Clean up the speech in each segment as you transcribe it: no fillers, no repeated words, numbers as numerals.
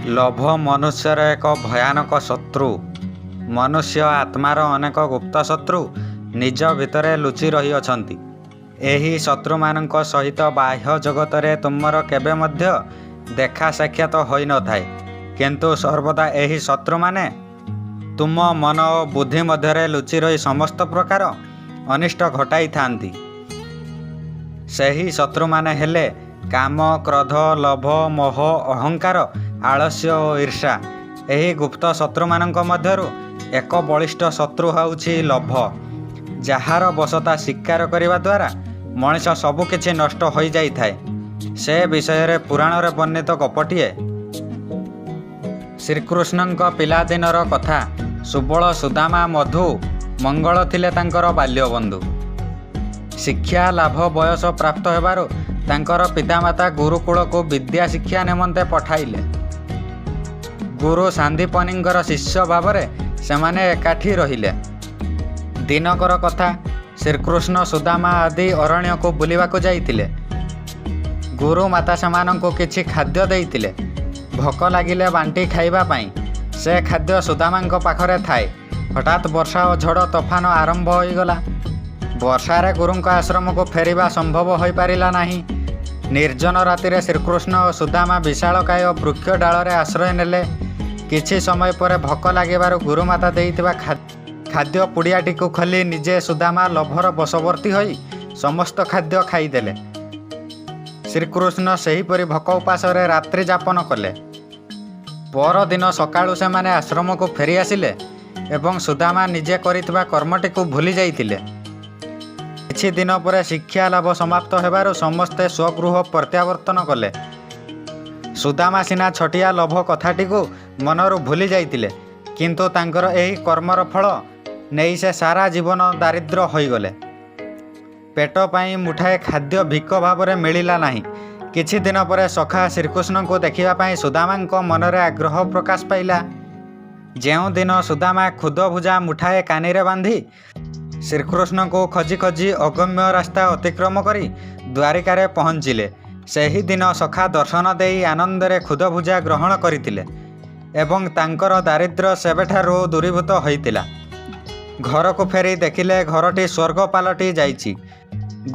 ଲୋଭ ମନୁଷ୍ୟର ଏକ ଭୟାନକ ଶତ୍ରୁ। ମନୁଷ୍ୟ ଆତ୍ମାର ଅନେକ ଗୁପ୍ତ ଶତ୍ରୁ ନିଜ ଭିତରେ ଲୁଚି ରହିଅଛନ୍ତି। ଏହି ଶତ୍ରୁମାନଙ୍କ ସହିତ ବାହ୍ୟ ଜଗତରେ ତୁମର କେବେ ମଧ୍ୟ ଦେଖା ସାକ୍ଷାତ ହୋଇନଥାଏ, କିନ୍ତୁ ସର୍ବଦା ଏହି ଶତ୍ରୁମାନେ ତୁମ ମନ ଓ ବୁଦ୍ଧି ମଧ୍ୟରେ ଲୁଚି ରହି ସମସ୍ତ ପ୍ରକାର ଅନିଷ୍ଟ ଘଟାଇଥାନ୍ତି। ସେହି ଶତ୍ରୁମାନେ ହେଲେ କାମ, କ୍ରୋଧ, ଲୋଭ, ମୋହ, ଅହଙ୍କାର, ଆଳସ୍ୟ ଓ ଈର୍ଷା। ଏହି ଗୁପ୍ତ ଶତ୍ରୁମାନଙ୍କ ମଧ୍ୟରୁ ଏକ ବଳିଷ୍ଠ ଶତ୍ରୁ ହେଉଛି ଲୋଭ, ଯାହାର ବଶତା ସ୍ୱୀକାର କରିବା ଦ୍ୱାରା ମଣିଷ ସବୁକିଛି ନଷ୍ଟ ହୋଇଯାଇଥାଏ। ସେ ବିଷୟରେ ପୁରାଣରେ ବର୍ଣ୍ଣିତ ଗପଟିଏ। ଶ୍ରୀକୃଷ୍ଣଙ୍କ ପିଲାଦିନର କଥା। ସୁବଳ, ସୁଦାମା, ମଧୁ, ମଙ୍ଗଳ ଥିଲେ ତାଙ୍କର ବାଲ୍ୟବନ୍ଧୁ। ଶିକ୍ଷା ଲାଭ ବୟସ ପ୍ରାପ୍ତ ହେବାରୁ ତାଙ୍କର ପିତାମାତା ଗୁରୁକୁଳକୁ ବିଦ୍ୟା ଶିକ୍ଷା ନିମନ୍ତେ ପଠାଇଲେ। ଗୁରୁ ସାନ୍ଦୀପନୀଙ୍କର ଶିଷ୍ୟ ଭାବରେ ସେମାନେ ଏକାଠି ରହିଲେ। ଦିନକର କଥା, ଶ୍ରୀକୃଷ୍ଣ ସୁଦାମା ଆଦି ଅରଣ୍ୟକୁ ବୁଲିବାକୁ ଯାଇଥିଲେ। ଗୁରୁମାତା ସେମାନଙ୍କୁ କିଛି ଖାଦ୍ୟ ଦେଇଥିଲେ। ଭୋକ ଲାଗିଲେ ବାଣ୍ଟି ଖାଇବା ପାଇଁ। ସେ ଖାଦ୍ୟ ସୁଦାମାଙ୍କ ପାଖରେ ଥାଏ। ହଠାତ୍ ବର୍ଷା ଓ ଝଡ଼ ତୋଫାନ ଆରମ୍ଭ ହୋଇଗଲା। ବର୍ଷାରେ ଗୁରୁଙ୍କ ଆଶ୍ରମକୁ ଫେରିବା ସମ୍ଭବ ହୋଇପାରିଲା ନାହିଁ। ନିର୍ଜନ ରାତିରେ ଶ୍ରୀକୃଷ୍ଣ ଓ ସୁଦାମା ବିଶାଳକାୟ ବୃକ୍ଷ ଡାଳରେ ଆଶ୍ରୟ ନେଲେ। କିଛି ସମୟ ପରେ ଭୋକ ଲାଗିବାରୁ ଗୁରୁମାତା ଦେଇଥିବା ଖାଦ୍ୟ ପୁଡ଼ିଆଟିକୁ ଖୋଲି ନିଜେ ସୁଦାମା ଲୋଭର ବଶବର୍ତ୍ତୀ ହୋଇ ସମସ୍ତ ଖାଦ୍ୟ ଖାଇଦେଲେ। ଶ୍ରୀକୃଷ୍ଣ ସେହିପରି ଭୋକ ଉପାସରେ ରାତ୍ରି ଯାପନ କଲେ। ପରଦିନ ସକାଳୁ ସେମାନେ ଆଶ୍ରମକୁ ଫେରି ଆସିଲେ ଏବଂ ସୁଦାମା ନିଜେ କରିଥିବା କର୍ମଟିକୁ ଭୁଲି ଯାଇଥିଲେ। କିଛି ଦିନ ପରେ ଶିକ୍ଷା ଲାଭ ସମାପ୍ତ ହେବାରୁ ସମସ୍ତେ ସ୍ୱଗୃହ ପ୍ରତ୍ୟାବର୍ତ୍ତନ କଲେ। ସୁଦାମା ସିନା ଛୋଟିଆ ଲୋଭ କଥାଟିକୁ ମନରୁ ଭୁଲି ଯାଇଥିଲେ, କିନ୍ତୁ ତାଙ୍କର ଏହି କର୍ମର ଫଳ ନେଇ ସେ ସାରା ଜୀବନ ଦାରିଦ୍ର ହୋଇଗଲେ। ପେଟ ପାଇଁ ମୁଠାଏ ଖାଦ୍ୟ ଭିକ ଭାବରେ ମିଳିଲା ନାହିଁ। କିଛି ଦିନ ପରେ ସଖା ଶ୍ରୀକୃଷ୍ଣଙ୍କୁ ଦେଖିବା ପାଇଁ ସୁଦାମାଙ୍କ ମନରେ ଆଗ୍ରହ ପ୍ରକାଶ ପାଇଲା। ଯେଉଁଦିନ ସୁଦାମା କ୍ଷୁଦ୍ରଭୁଜା ମୁଠାଏ କାନିରେ ବାନ୍ଧି ଶ୍ରୀକୃଷ୍ଣଙ୍କୁ ଖୋଜି ଖୋଜି ଅଗମ୍ୟ ରାସ୍ତା ଅତିକ୍ରମ କରି ଦ୍ୱାରିକାରେ ପହଞ୍ଚିଲେ, ସେହିଦିନ ସଖା ଦର୍ଶନ ଦେଇ ଆନନ୍ଦରେ କ୍ଷୁଦ୍ରଭୁଜା ଗ୍ରହଣ କରିଥିଲେ ଏବଂ ତାଙ୍କର ଦାରିଦ୍ର୍ୟ ସେବେଠାରୁ ଦୂରୀଭୂତ ହୋଇଥିଲା। ଘରକୁ ଫେରି ଦେଖିଲେ ଘରଟି ସ୍ୱର୍ଗ ପାଲଟି ଯାଇଛି।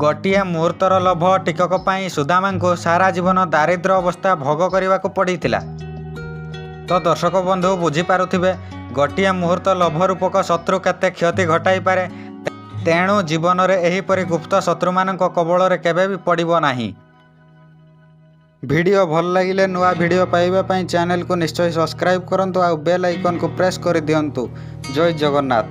ଗୋଟିଏ ମୁହୂର୍ତ୍ତର ଲୋଭ ଟିକକ ପାଇଁ ସୁଦାମାଙ୍କୁ ସାରା ଜୀବନ ଦାରିଦ୍ର୍ୟ ଅବସ୍ଥା ଭୋଗ କରିବାକୁ ପଡ଼ିଥିଲା। ତ ଦର୍ଶକ ବନ୍ଧୁ ବୁଝିପାରୁଥିବେ, ଗୋଟିଏ ମୁହୂର୍ତ୍ତ ଲୋଭ ରୂପକ ଶତ୍ରୁ କେତେ କ୍ଷତି ଘଟାଇପାରେ। ତେଣୁ ଜୀବନରେ ଏହିପରି ଗୁପ୍ତ ଶତ୍ରୁମାନଙ୍କ କବଳରେ କେବେ ବି ପଡ଼ିବ ନାହିଁ। ଭିଡ଼ିଓ ଭଲ ଲାଗିଲେ ନୂଆ ଭିଡ଼ିଓ ପାଇବା ପାଇଁ ଚ୍ୟାନେଲକୁ ନିଶ୍ଚୟ ସବସ୍କ୍ରାଇବ୍ କରନ୍ତୁ ଆଉ ବେଲ୍ ଆଇକନ୍କୁ ପ୍ରେସ୍ କରିଦିଅନ୍ତୁ। ଜୟ ଜଗନ୍ନାଥ।